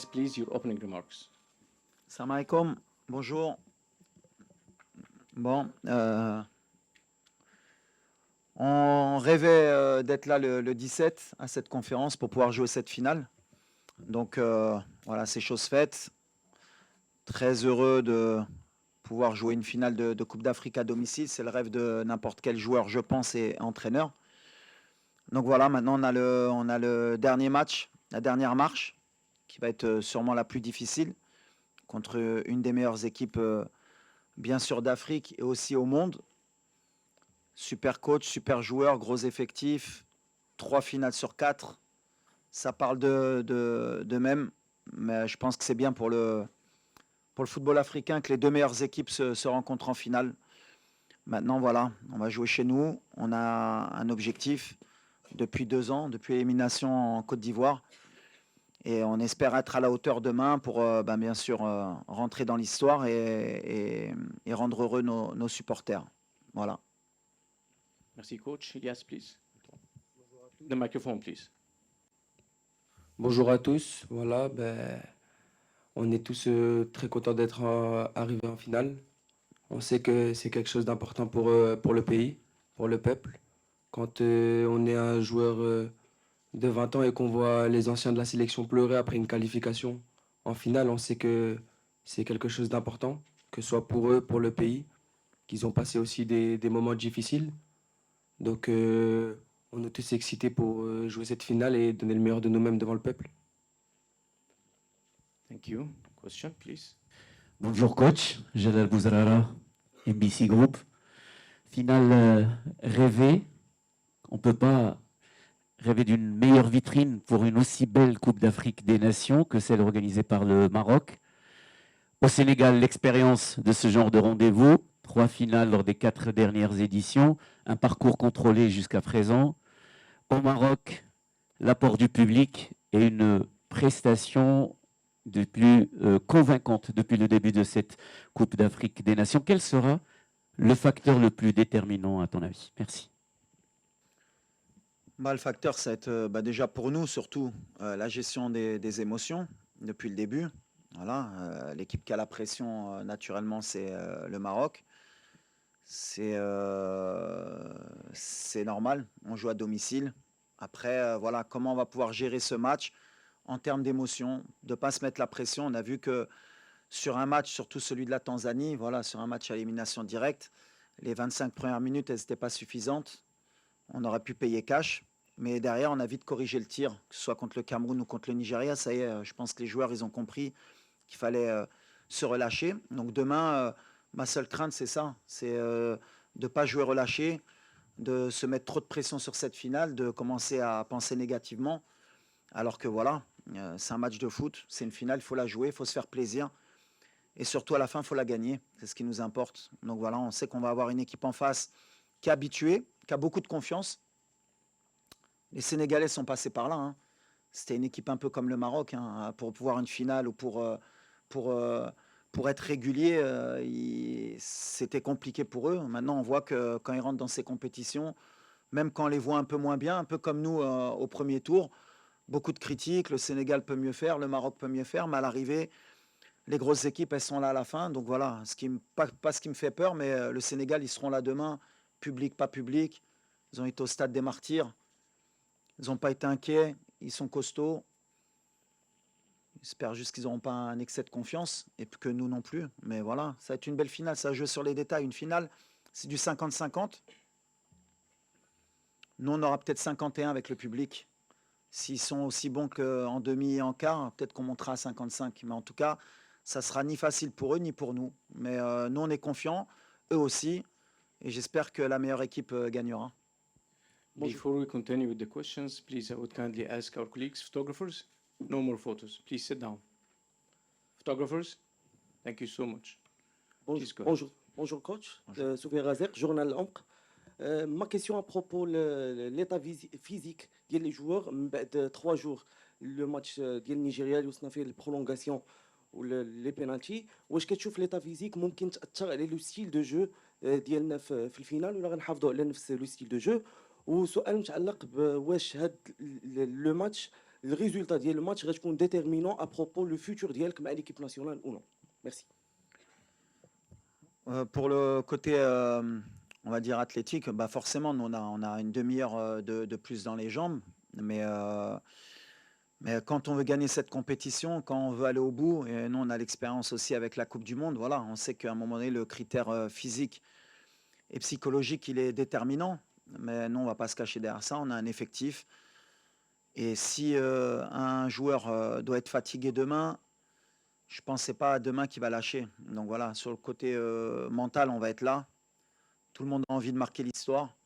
Yes, please, your opening remarks. Salam alaikum, bonjour. Bon, on rêvait d'être là le 17 à cette conférence pour pouvoir jouer cette finale. Donc voilà, c'est chose faite. Très heureux de pouvoir jouer une finale de Coupe d'Afrique à domicile. C'est le rêve de n'importe quel joueur, je pense, et entraîneur. Donc voilà, maintenant on a le dernier match, la dernière marche, qui va être sûrement la plus difficile, contre une des meilleures équipes, bien sûr, d'Afrique et aussi au monde. Super coach, super joueur, gros effectif, 3 finales sur 4. Ça parle de même, mais je pense que c'est bien pour le football africain que les deux meilleures équipes se rencontrent en finale. Maintenant, voilà, on va jouer chez nous. On a un objectif depuis 2 ans, depuis l'élimination en Côte d'Ivoire. Et on espère être à la hauteur demain pour, bien sûr, rentrer dans l'histoire et rendre heureux nos supporters. Voilà. Merci, coach. Yes, please. The microphone, please. Bonjour à tous. Voilà, on est tous très contents d'être arrivés en finale. On sait que c'est quelque chose d'important pour le pays, pour le peuple. Quand on est un joueur de 20 ans et qu'on voit les anciens de la sélection pleurer après une qualification en finale, on sait que c'est quelque chose d'important, que ce soit pour eux, pour le pays, qu'ils ont passé aussi des moments difficiles. Donc, on est tous excités pour jouer cette finale et donner le meilleur de nous-mêmes devant le peuple. Thank you. Question, please. Bonjour coach, Jalal Bouzrara, MBC Group. Finale rêvée. On ne peut pas rêver d'une meilleure vitrine pour une aussi belle Coupe d'Afrique des Nations que celle organisée par le Maroc. Au Sénégal, l'expérience de ce genre de rendez-vous, 3 finales lors des 4 dernières éditions, un parcours contrôlé jusqu'à présent. Au Maroc, l'apport du public et une prestation de plus convaincante depuis le début de cette Coupe d'Afrique des Nations. Quel sera le facteur le plus déterminant à ton avis? Merci. Le facteur, ça va être déjà pour nous, surtout la gestion des émotions depuis le début. Voilà, l'équipe qui a la pression, naturellement, c'est le Maroc. C'est normal, on joue à domicile. Après, voilà, comment on va pouvoir gérer ce match en termes d'émotion, de ne pas se mettre la pression. On a vu que sur un match, surtout celui de la Tanzanie, voilà, sur un match à élimination directe, les 25 premières minutes, elles n'étaient pas suffisantes. On aurait pu payer cash. Mais derrière, on a vite corrigé le tir, que ce soit contre le Cameroun ou contre le Nigeria. Ça y est, je pense que les joueurs, ils ont compris qu'il fallait se relâcher. Donc demain, ma seule crainte, c'est ça. C'est de ne pas jouer relâché, de se mettre trop de pression sur cette finale, de commencer à penser négativement. Alors que voilà, c'est un match de foot, c'est une finale, il faut la jouer, il faut se faire plaisir. Et surtout, à la fin, il faut la gagner. C'est ce qui nous importe. Donc voilà, on sait qu'on va avoir une équipe en face qui est habituée, qui a beaucoup de confiance. Les Sénégalais sont passés par là. Hein. C'était une équipe un peu comme le Maroc. Hein. Pour pouvoir une finale ou pour être régulier, c'était compliqué pour eux. Maintenant, on voit que quand ils rentrent dans ces compétitions, même quand on les voit un peu moins bien, un peu comme nous au premier tour, beaucoup de critiques. Le Sénégal peut mieux faire, le Maroc peut mieux faire, mais à l'arrivée, les grosses équipes, elles sont là à la fin. Donc voilà, pas ce qui me fait peur, mais le Sénégal, ils seront là demain, public, pas public. Ils ont été au stade des Martyrs. Ils n'ont pas été inquiets, ils sont costauds. J'espère juste qu'ils n'auront pas un excès de confiance, et que nous non plus. Mais voilà, ça va être une belle finale, ça joue sur les détails. Une finale, c'est du 50-50. Nous, on aura peut-être 51 avec le public. S'ils sont aussi bons qu'en demi et en quart, peut-être qu'on montera à 55. Mais en tout cas, ça sera ni facile pour eux, ni pour nous. Mais nous, on est confiants, eux aussi. Et j'espère que la meilleure équipe gagnera. Before we continue with the questions, please, I would kindly ask our colleagues, photographers, no more photos. Please sit down. Photographers, thank you so much. Please go ahead. Bonjour coach, Soufiane Razek, journal Amk. Ma question à propos de l'état physique des joueurs de 3 jours, le match du Nigeria اللي وصلنا فيه البرولونغاسيون ولي بينالتي واش كتشوف l'état physique ممكن تاثر على لو ستيل دو جو ديالنا في الفينال ولا غنحافظوا على نفس لو ستيل دو جو وسؤال متعلق بواش هاد لو ماتش le résultat ديال الماتش غتكون déterminant à propos le futur ديالك مع l'équipe nationale ou non. Merci. Pour le côté, on va dire athlétique, bah forcément, nous, on a une demi-heure de plus dans les jambes. Mais quand on veut gagner cette compétition, quand on veut aller au bout, et nous, on a l'expérience aussi avec la Coupe du Monde, voilà, on sait qu'à un moment donné, le critère physique et psychologique, il est déterminant. Mais nous, on ne va pas se cacher derrière ça. On a un effectif. Et si un joueur doit être fatigué demain, je ne pensais pas à demain qu'il va lâcher. Donc voilà, sur le côté mental, on va être là. Tout le monde a envie de marquer l'histoire.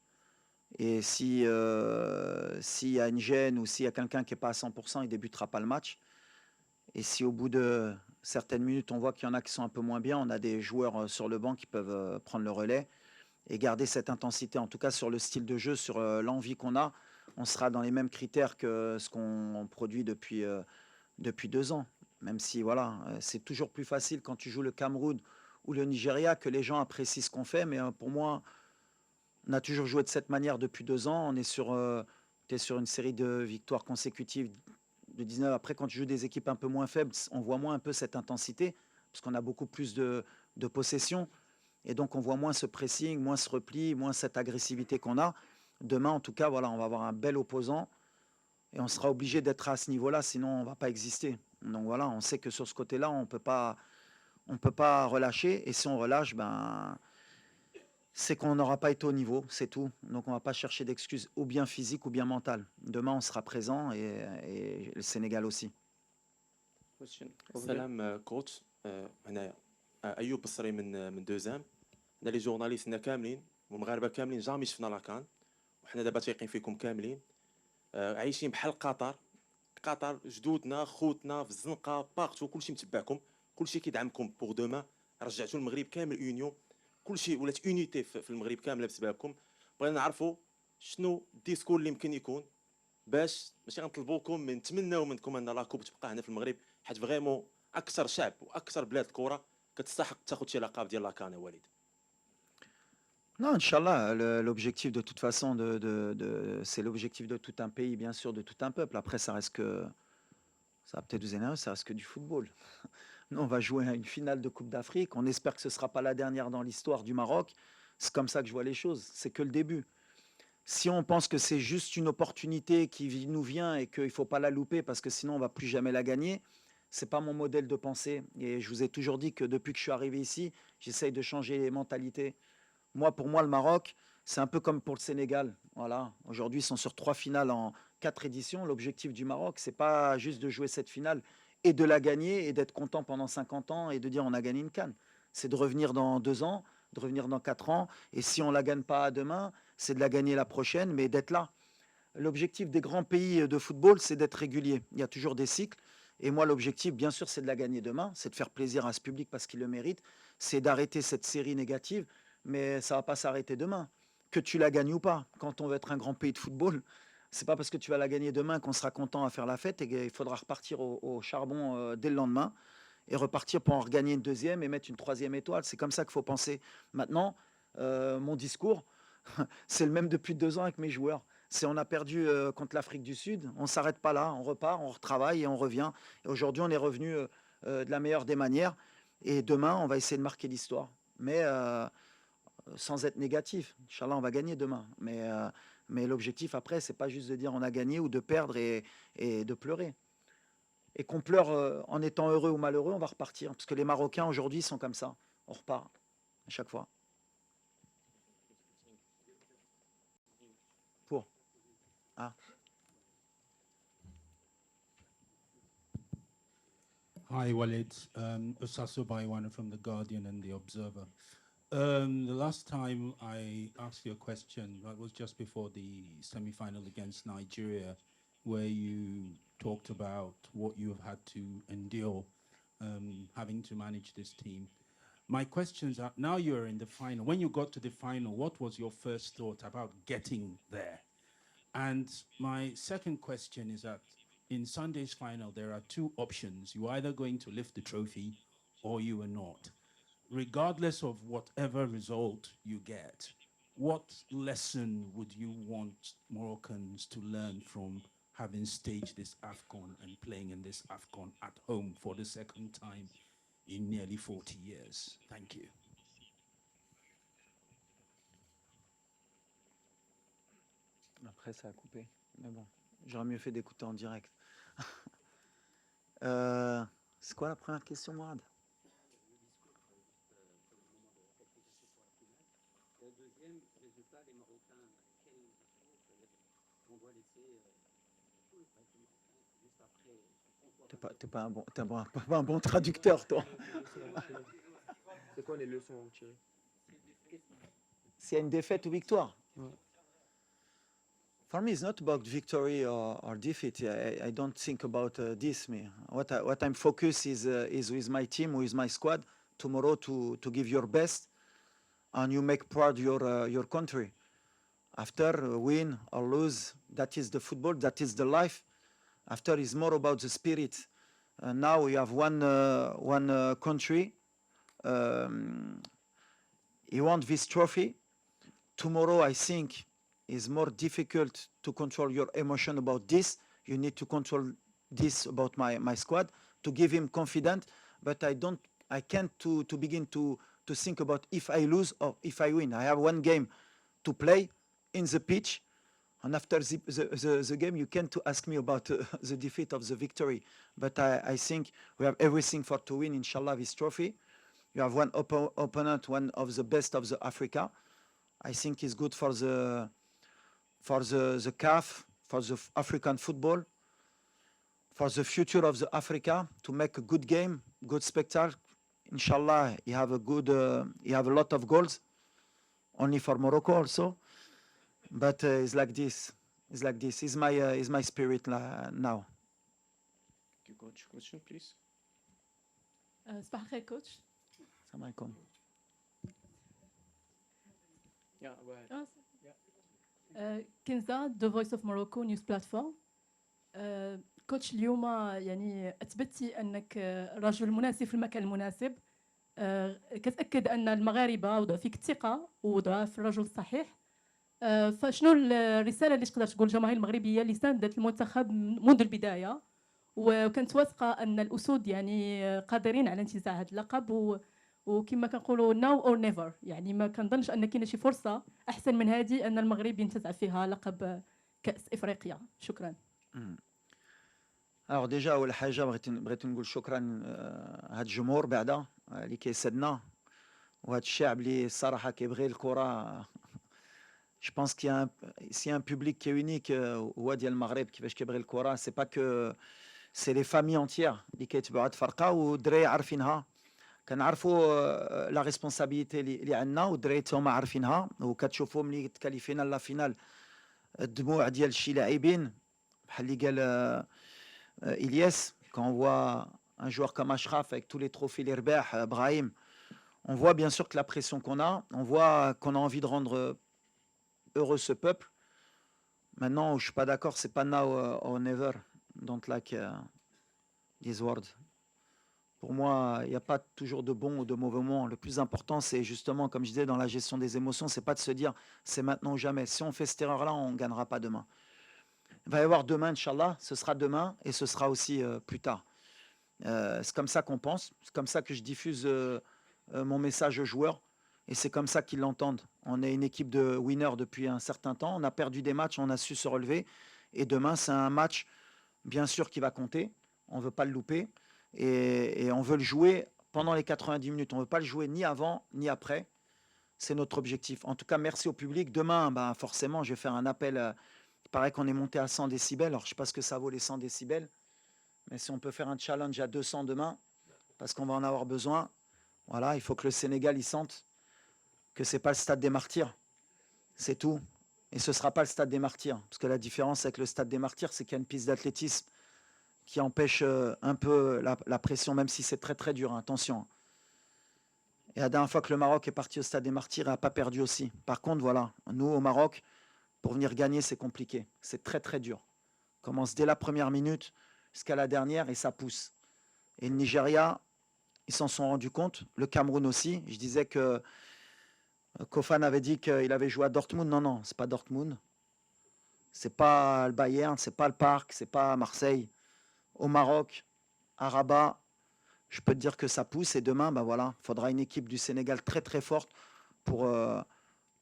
Et s'il y a une gêne ou s'il y a quelqu'un qui n'est pas à 100%, il ne débutera pas le match. Et si au bout de certaines minutes, on voit qu'il y en a qui sont un peu moins bien, on a des joueurs sur le banc qui peuvent prendre le relais et garder cette intensité. En tout cas, sur le style de jeu, sur l'envie qu'on a, on sera dans les mêmes critères que ce qu'on produit depuis 2 ans. Même si, voilà, c'est toujours plus facile quand tu joues le Cameroun ou le Nigeria que les gens apprécient ce qu'on fait. Mais pour moi, on a toujours joué de cette manière depuis 2 ans. On est sur une série de victoires consécutives de 19. Après, quand tu joues des équipes un peu moins faibles, on voit moins un peu cette intensité parce qu'on a beaucoup plus de possession. Et donc, on voit moins ce pressing, moins ce repli, moins cette agressivité qu'on a. Demain, en tout cas, voilà, on va avoir un bel opposant et on sera obligé d'être à ce niveau-là, sinon on ne va pas exister. Donc voilà, on sait que sur ce côté-là, on peut pas relâcher. Et si on relâche, ben, c'est qu'on n'aura pas été au niveau, c'est tout. Donc on ne va pas chercher d'excuses ou bien physiques ou bien mentales. Demain, on sera présent et le Sénégal aussi. Question. سلام كوتش هنايا ايوب بصري من دوزام. حنا لي جورناليستنا كاملين والمغاربه كاملين جامي شفنا لاكان وحنا دابا تايقين فيكم كاملين عايشين بحال قطر جدودنا خوتنا في الزنقه باغتو كلشي متبعكم كلشي كيدعمكم بوغ دوما رجعتوا المغرب كامل اونيون كلشي ولات اونيتي في المغرب كامله بسببكم. بغينا نعرفوا شنو الديسكور اللي يمكن يكون باش ماشي غنطلبوكم من نتمناو منكم ان لاكوب تبقى هنا في المغرب حيت فريمون اكثر شعب واكثر بلاد الكره كتستحق تاخذ شي لقب ديال لاكان وليد. Non, Inch'Allah, l'objectif de toute façon, c'est l'objectif de tout un pays, bien sûr, de tout un peuple. Après, ça va peut-être vous énerver, ça reste que du football. Nous, on va jouer à une finale de Coupe d'Afrique. On espère que ce ne sera pas la dernière dans l'histoire du Maroc. C'est comme ça que je vois les choses. C'est que le début. Si on pense que c'est juste une opportunité qui nous vient et qu'il ne faut pas la louper parce que sinon on ne va plus jamais la gagner, ce n'est pas mon modèle de pensée. Et je vous ai toujours dit que depuis que je suis arrivé ici, j'essaye de changer les mentalités. Pour moi, le Maroc, c'est un peu comme pour le Sénégal. Voilà. Aujourd'hui, ils sont sur 3 finales en 4 éditions. L'objectif du Maroc, ce n'est pas juste de jouer cette finale et de la gagner et d'être content pendant 50 ans et de dire on a gagné une CAN. C'est de revenir dans 2 ans, de revenir dans 4 ans. Et si on ne la gagne pas demain, c'est de la gagner la prochaine, mais d'être là. L'objectif des grands pays de football, c'est d'être régulier. Il y a toujours des cycles. Et moi, l'objectif, bien sûr, c'est de la gagner demain. C'est de faire plaisir à ce public parce qu'il le mérite. C'est d'arrêter cette série négative. Mais ça ne va pas s'arrêter demain. Que tu la gagnes ou pas. Quand on veut être un grand pays de football, c'est pas parce que tu vas la gagner demain qu'on sera content à faire la fête et qu'il faudra repartir au charbon dès le lendemain et repartir pour en regagner une deuxième et mettre une 3e étoile. C'est comme ça qu'il faut penser. Maintenant, mon discours, c'est le même depuis 2 ans avec mes joueurs. C'est on a perdu contre l'Afrique du Sud, on ne s'arrête pas là, on repart, on retravaille et on revient. Et aujourd'hui, on est revenu de la meilleure des manières. Et demain, on va essayer de marquer l'histoire. Mais sans être négatif. Inch'Allah, on va gagner demain. Mais l'objectif après, c'est pas juste de dire on a gagné ou de perdre et de pleurer. Et qu'on pleure en étant heureux ou malheureux, on va repartir. Parce que les Marocains aujourd'hui sont comme ça. On repart à chaque fois. Pour. Ah. Hi, Walid. Osaso Baiwana from The Guardian and The Observer. The last time I asked you a question, that was just before the semi-final against Nigeria, where you talked about what you have had to endure having to manage this team. My questions are, now you're in the final. When you got to the final, what was your first thought about getting there? And my second question is that in Sunday's final, there are 2 options. You're either going to lift the trophy or you are not. Regardless of whatever result you get, what lesson would you want Moroccans to learn from having staged this AFCON and playing in this AFCON at home for the second time in nearly 40 years. Thank you. Après, ça a coupé. Mais bon, j'aurais mieux fait d'écouter en direct. C'est quoi la première question, Mourad? T'es pas un bon traducteur, toi. C'est quoi les leçons tirées? S'il y a une défaite ou victoire. For me, it's not about victory or defeat. I don't think about this. Me, what I'm focused is with my team, with my squad tomorrow to give your best, and you make proud your country. After win or lose, that is the football. That is the life. After is more about the spirit. Now we have one country. He want this trophy. Tomorrow, I think, is more difficult to control your emotion about this. You need to control this about my squad to give him confidence. But I can't to begin to think about if I lose or if I win. I have one game to play in the pitch. And after the game, you can't to ask me about the defeat of the victory. But I think we have everything for to win, inshallah, this trophy. You have one opponent, one of the best of the Africa. I think it's good for the CAF, for the African football, for the future of the Africa, to make a good game, good spectacle. Inshallah, you have a lot of goals, only for Morocco also. But it's like this. It's like this. It's my spirit now. Thank you, coach. Question, please. صباح الخير كوتش. السلام عليكم. Yeah, go ahead. كنزة The Voice of Morocco News Platform. كوتش اليوم يعني أثبتي أنك رجل مناسب في المكان المناسب. كتأكد أن المغاربة وضعوا فيك الثقة ووضعوا في الرجل الصحيح. فشنو الرسالة اللي تقدر تقول الجماهير المغربية اللي ساندت المنتخب منذ البداية وكانت واثقة أن الأسود يعني قادرين على انتزاع هذا اللقب وكما كنقولوا now or never يعني ما كنظنش أن كاينه شي فرصة أحسن من هذه أن المغرب ينتزع فيها لقب كأس إفريقيا. شكرا. Alors déjà أول حاجة بغيت نقول شكرا هاد الجمهور بعدا اللي كيسدنا وهاد الشعب اللي الصراحة كيبغي الكرة. Je pense qu'il y a s'il y a un public qui est unique هو ديال المغرب كيفاش كيبغي الكرة. C'est pas que c'est les familles entières اللي كيتبعوا هاد الفرقة والدراري عارفينها. كنعرفوا لا ريسبونسابيلتي اللي عندنا والدراري هما عارفينها وكتشوفوا ملي تكاليفينا لا فينال الدموع ديال شي لاعبين بحال اللي قال إلياس. Quand on voit un joueur comme Achraf avec tous les trophées les رباح Brahim, on voit bien sûr que la pression qu'on a, on voit qu'on a envie de rendre heureux ce peuple. Maintenant, je suis pas d'accord, c'est pas now or never. Don't like these words. Pour moi, il n'y a pas toujours de bons ou de mauvais moments. Le plus important, c'est justement, comme je disais, dans la gestion des émotions, c'est pas de se dire c'est maintenant ou jamais. Si on fait cette erreur-là, on ne gagnera pas demain. Il va y avoir demain, Inch'Allah, ce sera demain et ce sera aussi plus tard. C'est comme ça qu'on pense, c'est comme ça que je diffuse mon message aux joueurs et c'est comme ça qu'ils l'entendent. On est une équipe de winners depuis un certain temps, on a perdu des matchs, on a su se relever et demain, c'est un match, bien sûr, qui va compter, on ne veut pas le louper. Et on veut le jouer pendant les 90 minutes. On ne veut pas le jouer ni avant ni après. C'est notre objectif. En tout cas, merci au public. Demain, forcément, je vais faire un appel. Il paraît qu'on est monté à 100 décibels. Alors, je ne sais pas ce que ça vaut les 100 décibels. Mais si on peut faire un challenge à 200 demain, parce qu'on va en avoir besoin, voilà, il faut que le Sénégal, il sente que ce n'est pas le stade des martyrs. C'est tout. Et ce ne sera pas le stade des martyrs. Parce que la différence avec le stade des martyrs, c'est qu'il y a une piste d'athlétisme qui empêche un peu la pression, même si c'est très très dur, hein, attention. Et la dernière fois que le Maroc est parti au Stade des Martyrs, il n'a pas perdu aussi. Par contre, voilà, nous au Maroc, pour venir gagner, c'est compliqué. C'est très très dur. On commence dès la première minute jusqu'à la dernière et ça pousse. Et le Nigeria, ils s'en sont rendus compte. Le Cameroun aussi. Je disais que Kofan avait dit qu'il avait joué à Dortmund. Non, non, c'est pas Dortmund. C'est pas le Bayern, c'est pas le Parc, c'est pas Marseille. Au Maroc, à Rabat, je peux te dire que ça pousse. Et demain, ben voilà, il faudra une équipe du Sénégal très très forte pour,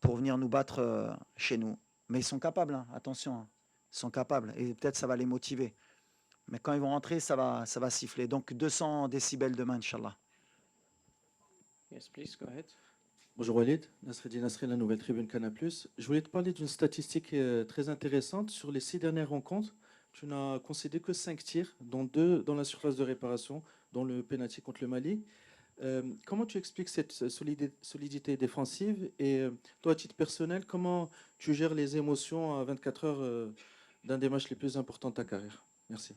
pour venir nous battre chez nous. Mais ils sont capables, hein, attention, hein. Ils sont capables. Et peut-être ça va les motiver. Mais quand ils vont rentrer, ça va siffler. Donc 200 décibels demain, Inch'Allah. Yes, please, go ahead. Bonjour Walid, Nasreddin Nasri, la Nouvelle Tribune Canal+. Je voulais te parler d'une statistique très intéressante. Sur les 6 dernières rencontres, tu n'as concédé que 5 tirs, dont 2 dans la surface de réparation, dont le pénalty contre le Mali. Comment tu expliques cette solidité défensive et toi, à titre personnel, comment tu gères les émotions à 24 heures d'un des matchs les plus importants de ta carrière? Merci.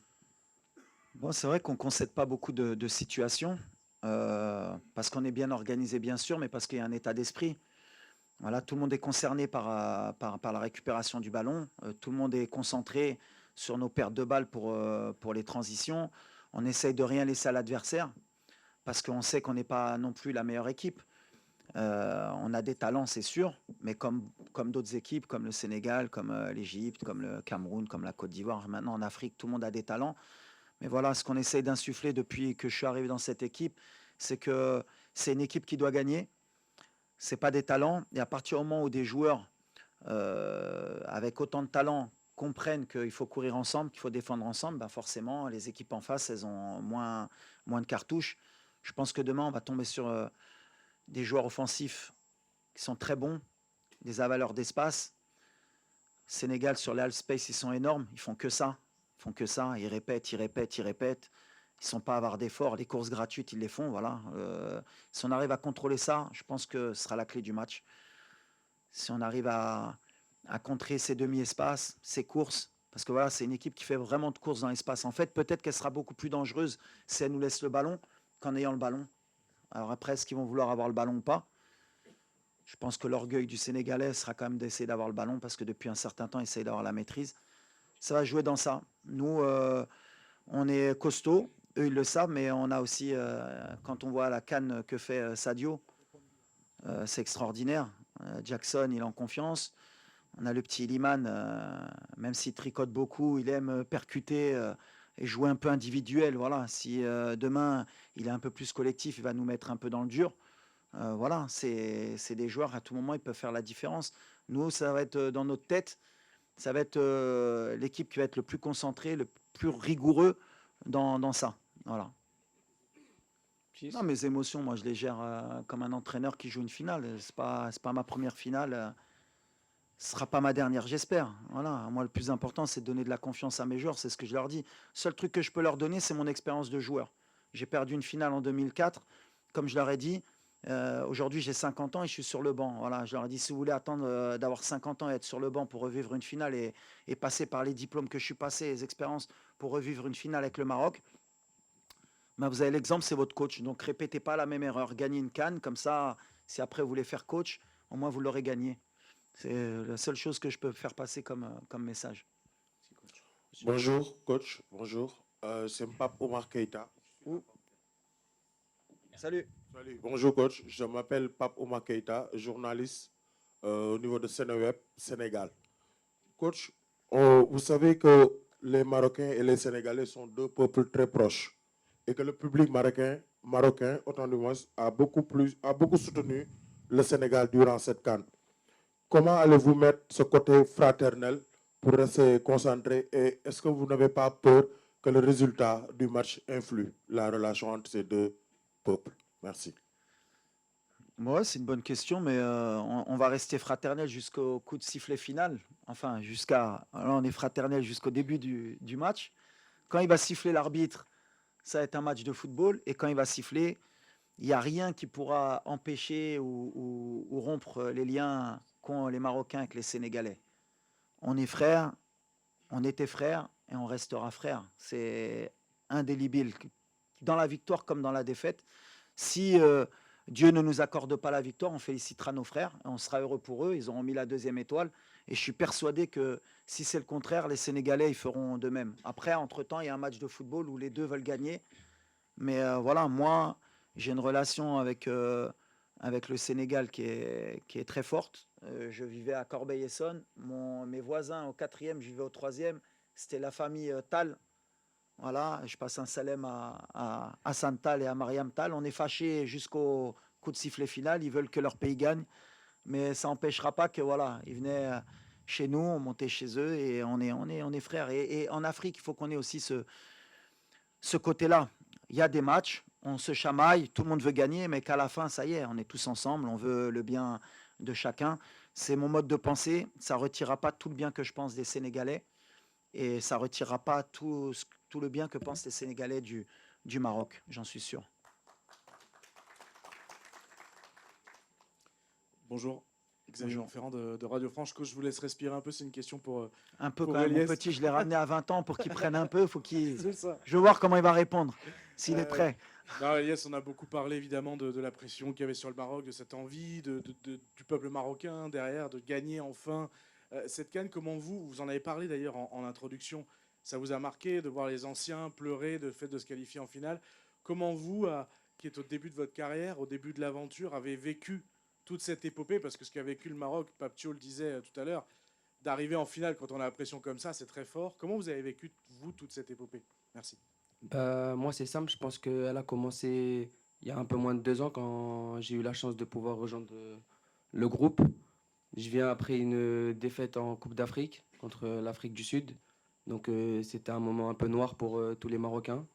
Bon, c'est vrai qu'on ne concède pas beaucoup de situations, parce qu'on est bien organisé, bien sûr, mais parce qu'il y a un état d'esprit. Voilà, tout le monde est concerné par la récupération du ballon. Tout le monde est concentré sur nos pertes de balles pour les transitions. On essaye de rien laisser à l'adversaire parce qu'on sait qu'on n'est pas non plus la meilleure équipe. On a des talents, c'est sûr, mais comme d'autres équipes, comme le Sénégal, comme l'Égypte, comme le Cameroun, comme la Côte d'Ivoire, maintenant en Afrique, tout le monde a des talents. Mais voilà, ce qu'on essaye d'insuffler depuis que je suis arrivé dans cette équipe, c'est que c'est une équipe qui doit gagner. C'est pas des talents. Et à partir du moment où des joueurs avec autant de talent comprennent qu'il faut courir ensemble, qu'il faut défendre ensemble, ben forcément, les équipes en face, elles ont moins de cartouches. Je pense que demain, on va tomber sur des joueurs offensifs qui sont très bons, des avaleurs d'espace. Sénégal, sur les half space, ils sont énormes. Ils font que ça. Ils font que ça. Ils répètent, ils répètent, ils répètent. Ils ne sont pas avares d'efforts. Les courses gratuites, ils les font. Voilà. Si on arrive à contrôler ça, je pense que ce sera la clé du match. Si on arrive à contrer ces demi-espaces, ces courses, parce que voilà, c'est une équipe qui fait vraiment de courses dans l'espace. En fait, peut-être qu'elle sera beaucoup plus dangereuse si elle nous laisse le ballon qu'en ayant le ballon. Alors après, est-ce qu'ils vont vouloir avoir le ballon ou pas? Je pense que l'orgueil du Sénégalais sera quand même d'essayer d'avoir le ballon parce que depuis un certain temps, ils essayent d'avoir la maîtrise. Ça va jouer dans ça. Nous, on est costaud. Eux, ils le savent, mais on a aussi, quand on voit la canne que fait Sadio, c'est extraordinaire. Jackson, il est en confiance. On a le petit Iliman, même s'il tricote beaucoup, il aime percuter et jouer un peu individuel. Voilà. Si demain, il est un peu plus collectif, il va nous mettre un peu dans le dur. Voilà, c'est des joueurs, à tout moment, ils peuvent faire la différence. Nous, ça va être dans notre tête. Ça va être l'équipe qui va être le plus concentrée, le plus rigoureux dans ça. Voilà. Non, mes émotions, moi, je les gère comme un entraîneur qui joue une finale. C'est pas ma première finale. Ce sera pas ma dernière, j'espère. Voilà. Moi, le plus important, c'est de donner de la confiance à mes joueurs. C'est ce que je leur dis. Le seul truc que je peux leur donner, c'est mon expérience de joueur. J'ai perdu une finale en 2004. Comme je leur ai dit, aujourd'hui, j'ai 50 ans et je suis sur le banc. Voilà, je leur ai dit, si vous voulez attendre d'avoir 50 ans et être sur le banc pour revivre une finale et passer par les diplômes que je suis passé, les expériences pour revivre une finale avec le Maroc, ben vous avez l'exemple, c'est votre coach. Donc, répétez pas la même erreur. Gagnez une CAN, comme ça, si après vous voulez faire coach, au moins vous l'aurez gagné. C'est la seule chose que je peux faire passer comme message. Bonjour, coach. Bonjour. C'est Pape Omar Keïta. Salut. Salut. Bonjour, coach. Je m'appelle Pape Omar Keïta, journaliste au niveau de Sénéweb, Sénégal. Coach, vous savez que les Marocains et les Sénégalais sont deux peuples très proches et que le public marocain, autant de moins, a beaucoup soutenu le Sénégal durant cette CAN. Comment allez-vous mettre ce côté fraternel pour rester concentré et est-ce que vous n'avez pas peur que le résultat du match influe la relation entre ces deux peuples? Merci. Ouais, c'est une bonne question, mais on va rester fraternel jusqu'au coup de sifflet final. Enfin, là, on est fraternel jusqu'au début du match. Quand il va siffler l'arbitre, ça va être un match de football. Et quand il va siffler, il n'y a rien qui pourra empêcher ou rompre les liens qu'ont les Marocains avec les Sénégalais. On est frères, on était frères et on restera frères. C'est indélébile, dans la victoire comme dans la défaite. Si Dieu ne nous accorde pas la victoire, on félicitera nos frères et on sera heureux pour eux. Ils auront mis la 2e étoile. Et je suis persuadé que si c'est le contraire, les Sénégalais, ils feront de même. Après, entre-temps, il y a un match de football où les deux veulent gagner. Mais voilà, moi, j'ai une relation avec avec le Sénégal qui est très forte. Je vivais à Corbeil-Essonnes. Mes voisins au 4e, je vivais au 3e. C'était la famille Tal. Voilà, je passe un salam à Hassan Tal et à Mariam Tal. On est fâchés jusqu'au coup de sifflet final. Ils veulent que leur pays gagne. Mais ça n'empêchera pas que voilà, ils venaient chez nous, on montait chez eux et on est frères. Et en Afrique, il faut qu'on ait aussi ce côté-là. Il y a des matchs, on se chamaille, tout le monde veut gagner, mais qu'à la fin, ça y est, on est tous ensemble, on veut le bien de chacun. C'est mon mode de pensée. Ça ne retirera pas tout le bien que je pense des Sénégalais et ça ne retirera pas tout le bien que pensent les Sénégalais du Maroc, j'en suis sûr. Bonjour, Xavier Monferrand de Radio France. Coach, je vous laisse respirer un peu, c'est une question pour... Un peu pour quand même, mon Eliès. petit, je l'ai ramené à 20 ans pour qu'il prenne un peu, faut qu'il... C'est ça. Je veux voir comment il va répondre, s'il est prêt. Non, Eliès, on a beaucoup parlé évidemment de la pression qu'il y avait sur le Maroc, de cette envie du peuple marocain derrière, de gagner enfin cette CAN. Comment vous en avez parlé d'ailleurs en introduction, ça vous a marqué de voir les anciens pleurer de fait de se qualifier en finale. Comment vous, qui êtes au début de votre carrière, au début de l'aventure, avez vécu toute cette épopée, parce que ce qu'a vécu le Maroc, Pape Thio le disait tout à l'heure, d'arriver en finale quand on a la pression comme ça, c'est très fort. Comment vous avez vécu, vous, toute cette épopée? Merci. Moi, c'est simple. Je pense qu'elle a commencé il y a un peu moins de 2 ans quand j'ai eu la chance de pouvoir rejoindre le groupe. Je viens après une défaite en Coupe d'Afrique contre l'Afrique du Sud. Donc, c'était un moment un peu noir pour tous les Marocains.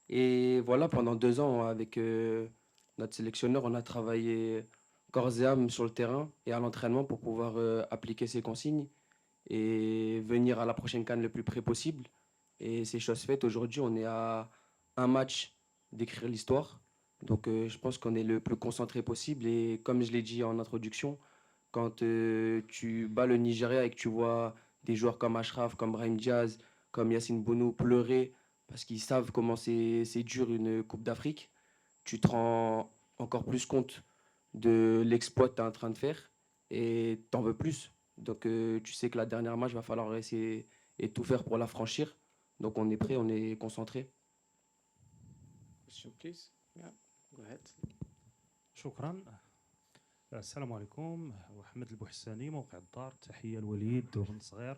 Et voilà, pendant 2 ans, avec notre sélectionneur, on a travaillé corps et âme sur le terrain et à l'entraînement pour pouvoir appliquer ces consignes et venir à la prochaine CAN le plus près possible. Et c'est chose faite. Aujourd'hui, on est à un match d'écrire l'histoire. Donc, je pense qu'on est le plus concentré possible. Et comme je l'ai dit en introduction, quand tu bats le Nigeria et que tu vois des joueurs comme Ashraf, comme Brahim Diaz, comme Yassine Bounou pleurer parce qu'ils savent comment c'est dur une Coupe d'Afrique, tu te rends encore plus compte de l'exploit que tu es en train de faire et t'en veux plus. Donc, tu sais que la dernière match, va falloir essayer et tout faire pour la franchir. Donc on est prêt, on est concentré. Question, please. Yeah, go ahead. شكرا. السلام عليكم، محمد البوحساني موقع الدار. تحية لوليد وبن صغير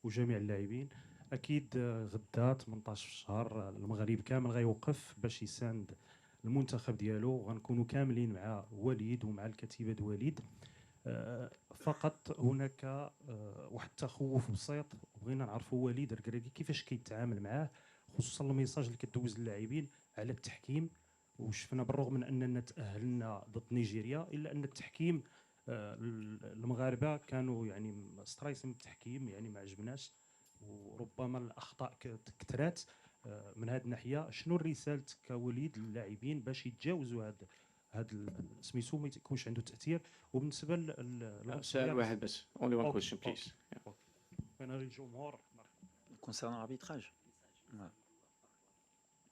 وجميع اللاعبين. اكيد غدا 18 في الشهر المغرب كامل غيوقف باش يساند المنتخب ديالو، وغنكونوا كاملين مع وليد ومع الكتيبه د وليد. فقط هناك واحد التخوف بسيط، بغينا نعرفوا وليد الكرادي كيفاش كيتعامل معاه، خصوصا الميساج اللي كدوز للاعبين على التحكيم. وشفنا بالرغم من اننا تاهلنا ضد نيجيريا الا ان التحكيم المغاربه كانوا يعني سترايسين بالتحكيم، يعني ما عجبناش، وربما الاخطاء كثرات. من هذه الناحيه شنو رسالتك كوليد للاعبين باش يتجاوزوا هذا سميتو ما يكونش عنده تاثير؟ وبالنسبه سؤال واحد بس. Only one question, please. Yeah. انا الجمهور Concernant l'arbitrage. Ouais.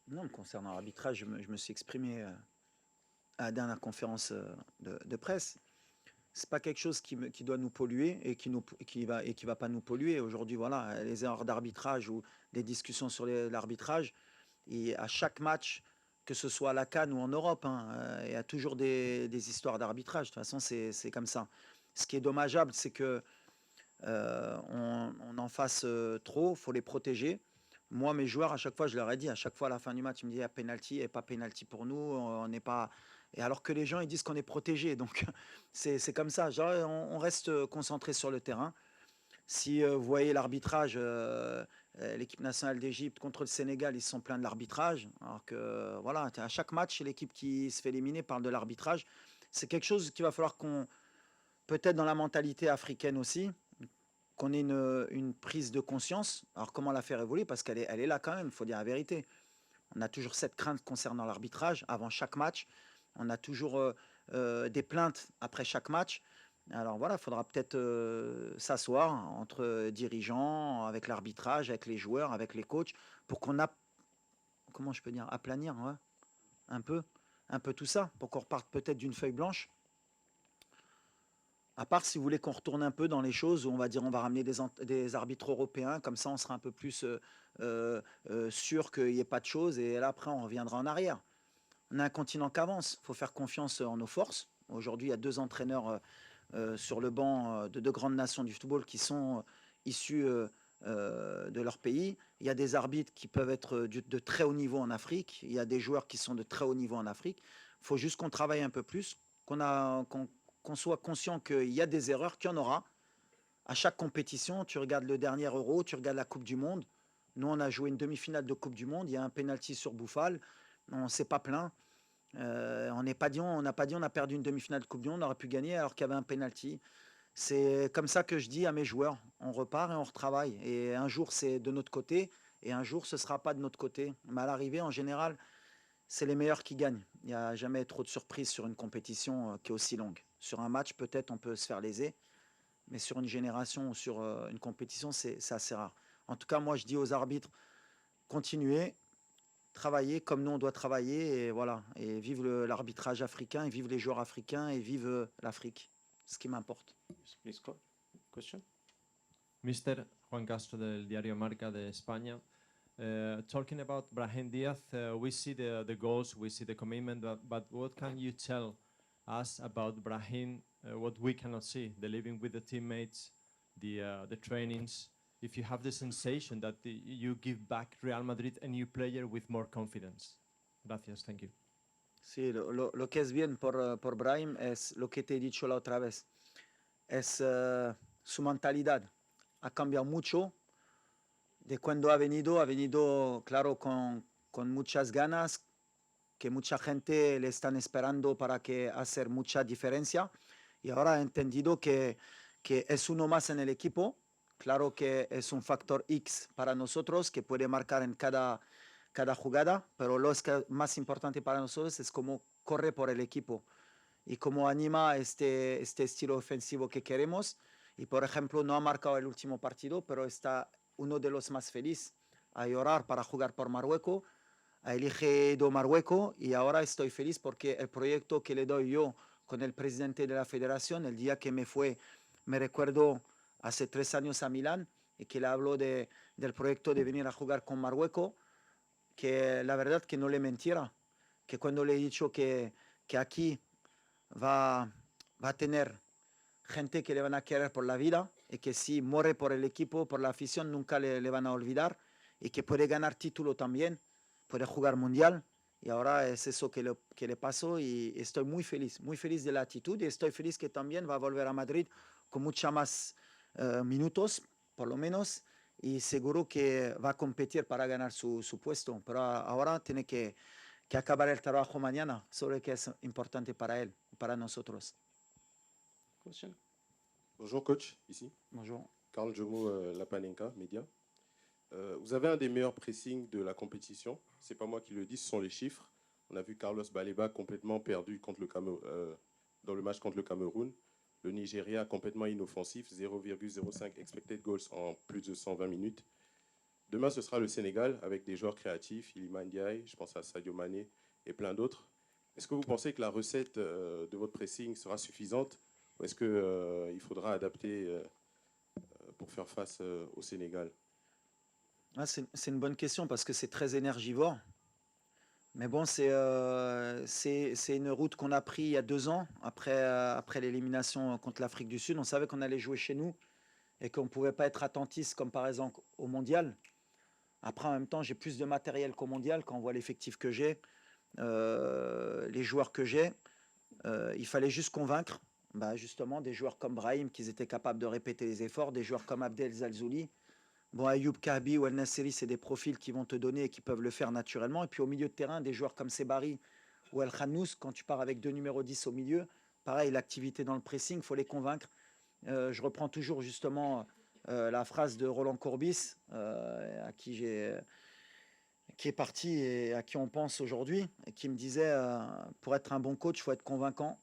Non, concernant l'arbitrage, je me suis exprimé à la dernière conférence de presse. C'est pas quelque chose qui doit nous polluer et qui va pas nous polluer. Aujourd'hui, voilà, les erreurs d'arbitrage ou les discussions sur l'arbitrage, et à chaque match, que ce soit à la CAN ou en Europe, il y a toujours des histoires d'arbitrage. De toute façon, c'est comme ça. Ce qui est dommageable, c'est que on en fasse trop, faut les protéger. Moi, mes joueurs, à chaque fois, je leur ai dit, à chaque fois à la fin du match, ils me disaient, il y a penalty et pas penalty pour nous, on n'est pas... Et alors que les gens, ils disent qu'on est protégé. Donc, c'est comme ça. Genre, on reste concentré sur le terrain. Si vous voyez l'arbitrage, l'équipe nationale d'Égypte contre le Sénégal, ils se sont plaints de l'arbitrage. Alors que, voilà, à chaque match, l'équipe qui se fait éliminer parle de l'arbitrage. C'est quelque chose qu'il va falloir qu'on... Peut-être dans la mentalité africaine aussi, qu'on ait une prise de conscience. Alors, comment la faire évoluer? Parce qu'elle est là quand même, il faut dire la vérité. On a toujours cette crainte concernant l'arbitrage avant chaque match. On a toujours des plaintes après chaque match. Alors voilà, il faudra peut-être s'asseoir entre dirigeants, avec l'arbitrage, avec les joueurs, avec les coachs, pour qu'on a, comment je peux dire, aplanir ouais, un peu tout ça, pour qu'on reparte peut-être d'une feuille blanche. À part si vous voulez qu'on retourne un peu dans les choses où on va dire on va ramener des arbitres européens, comme ça on sera un peu plus sûr qu'il n'y ait pas de choses et là après on reviendra en arrière. On a un continent qui avance, il faut faire confiance en nos forces, Aujourd'hui, il y a 2 entraîneurs sur le banc de 2 grandes nations du football qui sont issus de leur pays. Il y a des arbitres qui peuvent être de très haut niveau en Afrique. Il y a des joueurs qui sont de très haut niveau en Afrique. Il faut juste qu'on travaille un peu plus, qu'on soit conscient qu'il y a des erreurs, qu'il y en aura. À chaque compétition, tu regardes le dernier Euro, tu regardes la Coupe du Monde. Nous, on a joué une demi-finale de Coupe du Monde. Il y a un penalty sur Bouffal. On ne s'est pas plaint. On n'a pas dit on a perdu une demi-finale de Coupe du Monde, on aurait pu gagner alors qu'il y avait un penalty. C'est comme ça que je dis à mes joueurs, on repart et on retravaille. Et un jour, c'est de notre côté, et un jour, ce ne sera pas de notre côté. Mais à l'arrivée, en général, c'est les meilleurs qui gagnent. Il n'y a jamais trop de surprises sur une compétition qui est aussi longue. Sur un match, peut-être, on peut se faire léser, mais sur une génération ou sur une compétition, c'est assez rare. En tout cas, moi, je dis aux arbitres, continuez, travailler comme nous, on doit travailler, et voilà. Et vive l'arbitrage africain, et vive les joueurs africains, et vive l'Afrique. Ce qui m'importe. Please, question. Mr. Juan Castro del Diario Marca de España. Talking about Brahim Diaz, we see the goals, we see the commitment, but what can you tell us about Brahim, what we cannot see, the living with the teammates, the trainings, if you have the sensation that you give back Real Madrid a new player with more confidence? Gracias, thank you. Sí, lo que es bien por Brahim es lo que te he dicho la otra vez. Es su mentalidad. Ha cambiado mucho. De cuando ha venido, claro, con muchas ganas, que mucha gente le están esperando para que hacer mucha diferencia. Y ahora ha entendido que es uno más en el equipo. Claro que es un factor X para nosotros, que puede marcar en cada jugada, pero lo más importante para nosotros es cómo corre por el equipo y cómo anima este estilo ofensivo que queremos. Y por ejemplo, no ha marcado el último partido, pero está uno de los más felices a llorar para jugar por Marruecos, ha elegido Marruecos, y ahora estoy feliz porque el proyecto que le doy yo con el presidente de la federación, el día que me recuerdo hace 3 años a Milán, y que le hablo del proyecto de venir a jugar con Marruecos, que la verdad que no le mentiera, que cuando le he dicho que aquí va a tener gente que le van a querer por la vida, y que si muere por el equipo, por la afición, nunca le van a olvidar, y que puede ganar título también, puede jugar mundial, y ahora es eso que le pasó, y estoy muy feliz de la actitud, y estoy feliz que también va a volver a Madrid con mucha más minutos, por lo menos, y seguro que va a competir para ganar su puesto, pero ahora tiene que acabar el trabajo mañana, sobre que es importante para él, para nosotros. Question. Bonjour coach, ici. Bonjour. Karl Jomo, La Panenka, Média. Vous avez un des meilleurs pressings de la compétition. C'est pas moi qui le dis, ce sont les chiffres. On a vu Carlos Baleba complètement perdu contre dans le match contre le Cameroun. Le Nigeria complètement inoffensif, 0,05 expected goals en plus de 120 minutes. Demain, ce sera le Sénégal avec des joueurs créatifs, Iliman Ndiaye, je pense à Sadio Mané et plein d'autres. Est-ce que vous pensez que la recette de votre pressing sera suffisante, ou est-ce qu'il faudra adapter pour faire face au Sénégal? C'est une bonne question parce que c'est très énergivore. Mais bon, c'est une route qu'on a pris il y a 2 ans, après l'élimination contre l'Afrique du Sud. On savait qu'on allait jouer chez nous et qu'on ne pouvait pas être attentiste comme par exemple au Mondial. Après, en même temps, j'ai plus de matériel qu'au Mondial quand on voit l'effectif que j'ai, les joueurs que j'ai. Il fallait juste convaincre justement des joueurs comme Brahim qu'ils étaient capables de répéter les efforts, des joueurs comme Abdel Zalzouli. Bon, Ayoub Kahbi ou El Nasseri, c'est des profils qui vont te donner et qui peuvent le faire naturellement. Et puis au milieu de terrain, des joueurs comme Sebari ou El Khannous, quand tu pars avec 2 numéros 10 au milieu, pareil, l'activité dans le pressing, il faut les convaincre. Je reprends toujours justement la phrase de Roland Courbis, qui est parti et à qui on pense aujourd'hui, et qui me disait, pour être un bon coach, il faut être convaincant.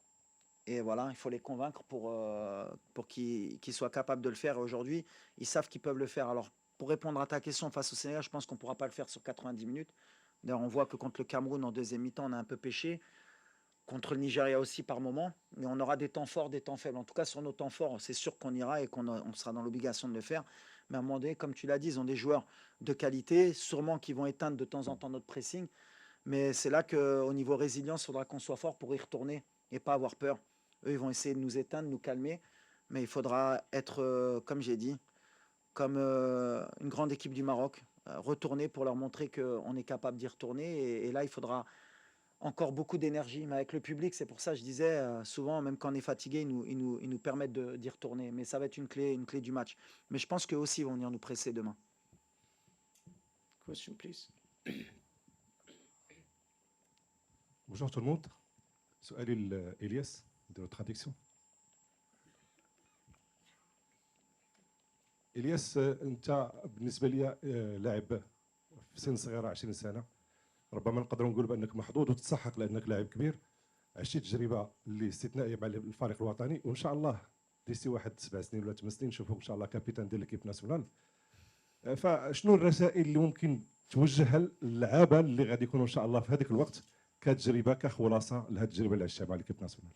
Et voilà, il faut les convaincre pour qu'ils soient capables de le faire. Aujourd'hui, ils savent qu'ils peuvent le faire. Alors, pour répondre à ta question face au Sénégal, je pense qu'on ne pourra pas le faire sur 90 minutes. D'ailleurs, on voit que contre le Cameroun, en deuxième mi-temps, on a un peu pêché. Contre le Nigeria aussi, par moment. Mais on aura des temps forts, des temps faibles. En tout cas, sur nos temps forts, c'est sûr qu'on ira et qu'on sera dans l'obligation de le faire. Mais à un moment donné, comme tu l'as dit, ils ont des joueurs de qualité, sûrement qui vont éteindre de temps en temps notre pressing. Mais c'est là qu'au niveau résilience, il faudra qu'on soit fort pour y retourner et pas avoir peur. Eux, ils vont essayer de nous éteindre, de nous calmer. Mais il faudra être, comme j'ai dit, comme une grande équipe du Maroc, retourner pour leur montrer qu'on est capable d'y retourner. Et là, il faudra encore beaucoup d'énergie. Mais avec le public, c'est pour ça que je disais, souvent, même quand on est fatigué, ils nous permettent d'y retourner. Mais ça va être une clé du match. Mais je pense qu'eux aussi vont venir nous presser demain. Question, please. Bonjour tout le monde. سؤالي لإلياس de traduction. إلياس أنت بالنسبة لي لاعب في سن صغيرة 20 سنة، ربما نقدروا نقول بأنك محظوظ وتستحق لأنك لاعب كبير، عشت تجربة اللي استثنائية مع الفريق الوطني، وإن شاء الله ديسي واحد 7 سنين ولا 8 سنين نشوفوك إن شاء الله كابيتان ديال ليكيب ناسيونال. فشنو الرسائل اللي ممكن توجهها للعابة اللي غادي يكونوا إن شاء الله في هذاك الوقت كتجربة كخلاصة لهذه التجربة اللي عشتها مع ليكيب ناسيونال؟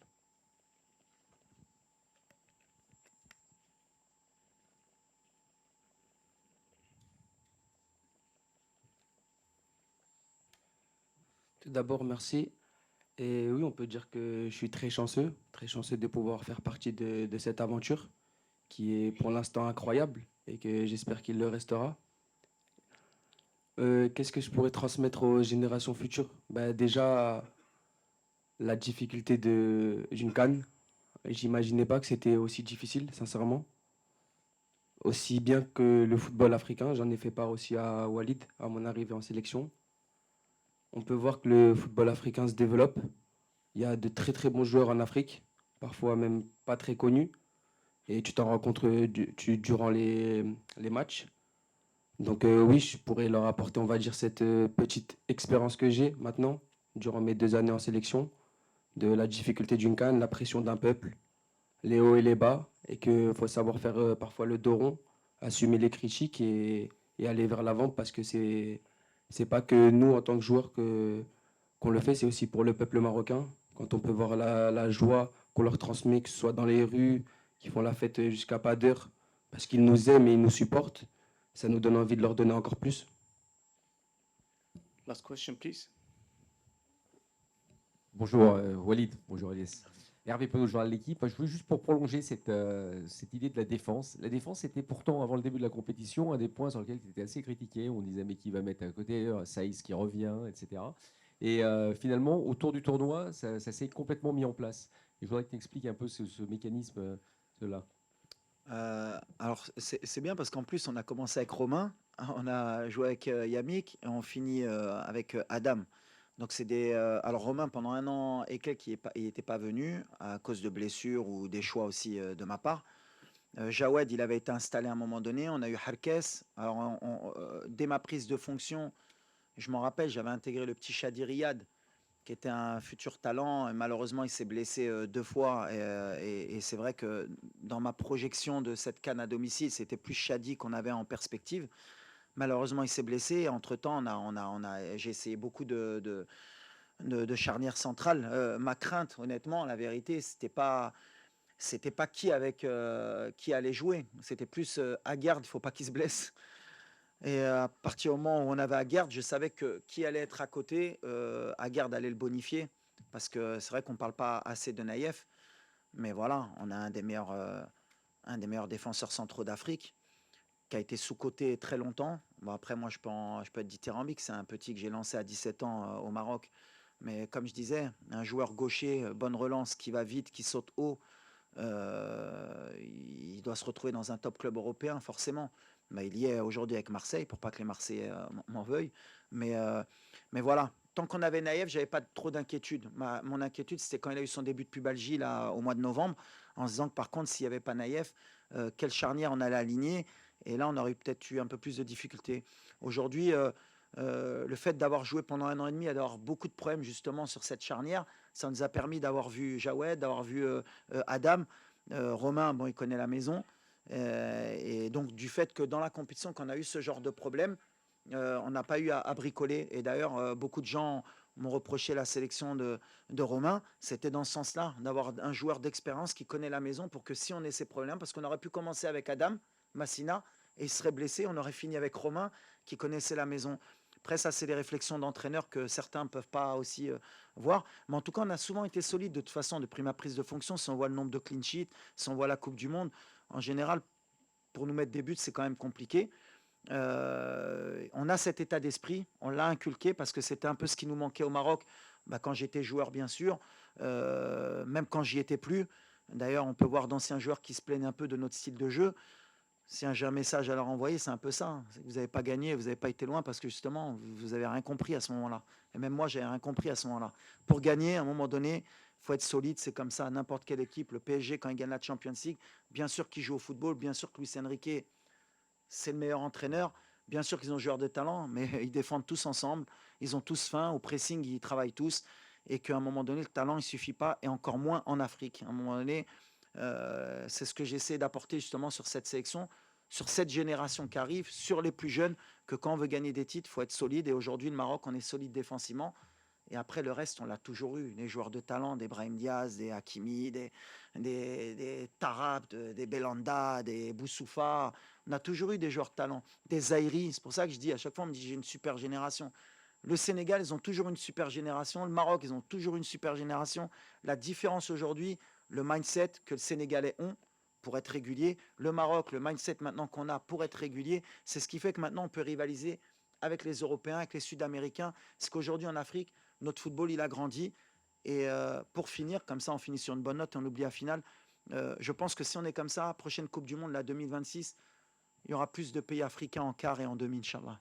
Tout d'abord, merci. Et oui, on peut dire que je suis très chanceux de pouvoir faire partie de cette aventure qui est pour l'instant incroyable et que j'espère qu'il le restera. Qu'est-ce que je pourrais transmettre aux générations futures? Déjà, la difficulté d'une CAN. J'imaginais pas que c'était aussi difficile, sincèrement. Aussi bien que le football africain, j'en ai fait part aussi à Walid, à mon arrivée en sélection. On peut voir que le football africain se développe. Il y a de très très bons joueurs en Afrique, parfois même pas très connus. Et tu t'en rends compte durant les matchs. Donc oui, je pourrais leur apporter, on va dire, cette petite expérience que j'ai maintenant, durant mes 2 années en sélection, de la difficulté d'une CAN, la pression d'un peuple, les hauts et les bas, et qu'il faut savoir faire parfois le dos rond, assumer les critiques et aller vers l'avant, parce que c'est pas que nous, en tant que joueurs, qu'on le fait, c'est aussi pour le peuple marocain. Quand on peut voir la joie qu'on leur transmet, que ce soit dans les rues, qui font la fête jusqu'à pas d'heure, parce qu'ils nous aiment et ils nous supportent, ça nous donne envie de leur donner encore plus. Last question, please. Bonjour Walid, bonjour Elias. Hervé Penaud, journal de l'équipe. Je voulais juste pour prolonger cette idée de la défense. La défense était pourtant, avant le début de la compétition, un des points sur lesquels tu étais assez critiqué. On disait mais qui va mettre à côté, Saïs qui revient, etc. Et finalement, autour du tournoi, ça s'est complètement mis en place. Et je voudrais que tu expliques un peu ce mécanisme, cela. Alors, c'est bien parce qu'en plus, on a commencé avec Romain, on a joué avec Yamik et on finit avec Adam. Donc, c'est des. Alors, Romain, pendant 1 an et quelques, il n'était pas venu à cause de blessures ou des choix aussi de ma part. Jawed, il avait été installé à un moment donné. On a eu Harkes. Alors, dès ma prise de fonction, je m'en rappelle, j'avais intégré le petit Shadi Riyad, qui était un futur talent. Et malheureusement, il s'est blessé 2 fois. Et c'est vrai que dans ma projection de cette CAN à domicile, c'était plus Shadi qu'on avait en perspective. Malheureusement, il s'est blessé. Entre-temps, j'ai essayé beaucoup de charnières centrales. Ma crainte, honnêtement, la vérité, c'était pas qui allait jouer. C'était plus Aguerd, il ne faut pas qu'il se blesse. Et à partir du moment où on avait Aguerd, je savais que qui allait être à côté, Aguerd allait le bonifier. Parce que c'est vrai qu'on ne parle pas assez de Naïef. Mais voilà, on a un des meilleurs défenseurs centraux d'Afrique, qui a été sous-coté très longtemps. Bon, après, moi, je peux être dithyrambique. C'est un petit que j'ai lancé à 17 ans au Maroc. Mais comme je disais, un joueur gaucher, bonne relance, qui va vite, qui saute haut, il doit se retrouver dans un top club européen, forcément. Mais il y est aujourd'hui avec Marseille, pour pas que les Marseillais m'en veuillent. Mais voilà, tant qu'on avait Naïef, j'avais pas trop d'inquiétude. Mon inquiétude, c'était quand il a eu son début de pubalgie là, au mois de novembre, en se disant que par contre, s'il n'y avait pas Naïef, quelle charnière on allait aligner. Et là, on aurait peut-être eu un peu plus de difficultés. Aujourd'hui, le fait d'avoir joué pendant 1 an et demi et d'avoir beaucoup de problèmes justement sur cette charnière, ça nous a permis d'avoir vu Jawed, d'avoir vu Adam. Romain, bon, il connaît la maison. Et donc, du fait que dans la compétition, qu'on a eu ce genre de problème, on n'a pas eu à bricoler. Et d'ailleurs, beaucoup de gens m'ont reproché la sélection de Romain. C'était dans ce sens-là, d'avoir un joueur d'expérience qui connaît la maison pour que si on ait ces problèmes, parce qu'on aurait pu commencer avec Adam Massina et il serait blessé, on aurait fini avec Romain qui connaissait la maison. Après, ça, c'est les réflexions d'entraîneurs que certains ne peuvent pas aussi voir. Mais en tout cas, on a souvent été solide de toute façon depuis ma prise de fonction. Si on voit le nombre de clean sheets, si on voit la Coupe du Monde, en général, pour nous mettre des buts, c'est quand même compliqué. On a cet état d'esprit, on l'a inculqué parce que c'était un peu ce qui nous manquait au Maroc quand j'étais joueur, bien sûr, même quand j'y étais plus. D'ailleurs, on peut voir d'anciens joueurs qui se plaignent un peu de notre style de jeu. Si j'ai un message à leur envoyer, c'est un peu ça. C'est que vous n'avez pas gagné, vous n'avez pas été loin parce que justement, vous n'avez rien compris à ce moment-là. Et même moi, j'ai rien compris à ce moment-là. Pour gagner, à un moment donné, il faut être solide, c'est comme ça. N'importe quelle équipe, le PSG, quand il gagne la Champions League, bien sûr qu'ils jouent au football, bien sûr que Luis Enrique, c'est le meilleur entraîneur. Bien sûr qu'ils ont des joueurs de talent, mais ils défendent tous ensemble. Ils ont tous faim. Au pressing, ils travaillent tous. Et qu'à un moment donné, le talent, il ne suffit pas, et encore moins en Afrique. À un moment donné, c'est ce que j'essaie d'apporter justement sur cette sélection, sur cette génération qui arrive, sur les plus jeunes, que quand on veut gagner des titres, il faut être solide. Et aujourd'hui, le Maroc, on est solide défensivement. Et après, le reste, on l'a toujours eu. Les joueurs de talent, des Brahim Diaz, des Hakimi, des Tarab, des Belanda, des Boussoufa. On a toujours eu des joueurs de talent. Des Zaïri. C'est pour ça que je dis, à chaque fois, on me dit, j'ai une super génération. Le Sénégal, ils ont toujours une super génération. Le Maroc, ils ont toujours une super génération. La différence aujourd'hui, le mindset que le Sénégalais ont pour être régulier, le Maroc, le mindset maintenant qu'on a pour être régulier, c'est ce qui fait que maintenant on peut rivaliser avec les Européens, avec les Sud-Américains. Parce qu'aujourd'hui en Afrique, notre football, il a grandi. Et pour finir, comme ça on finit sur une bonne note, on oublie la finale. Je pense que si on est comme ça, prochaine Coupe du Monde, la 2026, il y aura plus de pays africains en quart et en demi, Inch'Allah.